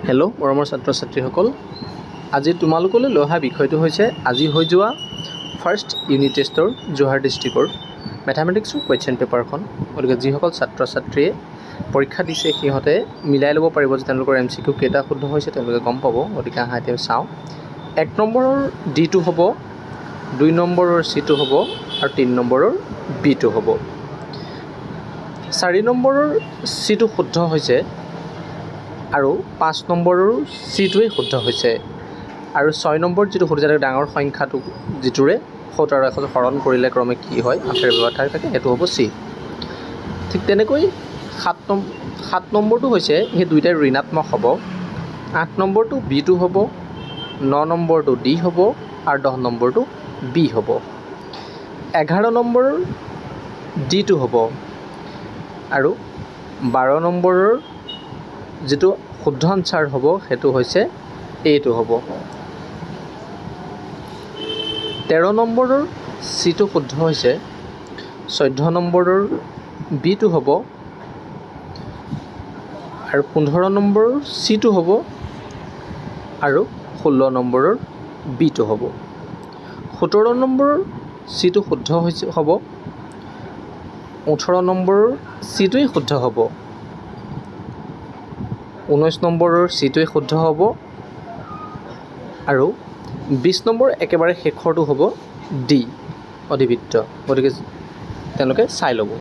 Hello' মৰমৰ ছাত্ৰ ছাত্ৰীসকল, আজি তোমালোকলৈ লৈ অহা বিষয়টো হৈছে আজি হৈ যোৱা ফাৰ্ষ্ট ইউনিট টেষ্টৰ যোৰহাট ডিষ্ট্ৰিক্টৰ মেথামেটিক্সৰ কুৱেশ্যন পেপাৰখন। গতিকে যিসকল ছাত্ৰ ছাত্ৰীয়ে পৰীক্ষা দিছে সিহঁতে মিলাই ল'ব পাৰিব যে তেওঁলোকৰ MCQ কেইটা শুদ্ধ হৈছে তেওঁলোকে গম পাব। গতিকে আহা এতিয়া চাওঁ। 1 নম্বৰৰ ডিটো হ'ব, 2 নম্বৰৰ চিটো হ'ব আৰু 3 নম্বৰৰ বিটো হ'ব। 4 নম্বৰৰ চিটো শুদ্ধ হৈছে আৰু 5 নম্বৰৰ চিটোৱে শুদ্ধ হৈছে আৰু 6 নম্বৰ যিটো শুদ্ধ হৈছে ডাঙৰ সংখ্যাটো যিটোৰে 70 আৰু 100 হৰণ কৰিলে ক্ৰমে কি হয় আখেৰ ব্যৱহাৰ থাকে সেইটো হ'ব চি। ঠিক তেনেকৈ 7 নম্বৰটো হৈছে সেই দুইটাই ঋণাত্মক হ'ব। 8 নম্বৰটো বিটো হ'ব, 9 নম্বৰটো ডি হ'ব আৰু 10 নম্বৰটো বি হ'ব। 11 নম্বৰৰ ডিটো হ'ব আৰু 12 নম্বৰৰ যিটো শুদ্ধ আনচাৰ হ'ব সেইটো হৈছে এইটো হ'ব। 13 নম্বৰৰ চিটো শুদ্ধ হৈছে, 14 নম্বৰৰ বিটো হ'ব আৰু 15 নম্বৰৰ চিটো হ'ব আৰু 16 নম্বৰৰ বিটো হ'ব। 17 নম্বৰৰ চিটো শুদ্ধ হ'ব, 18 নম্বৰৰ চিটোৱেই শুদ্ধ হ'ব, 19 নম্বৰৰ চিটোৱে শুদ্ধ হ'ব আৰু 20 নম্বৰ একেবাৰে শেষৰটো হ'ব ডি অধিবৃত্ত। গতিকে তেওঁলোকে চাই ল'ব।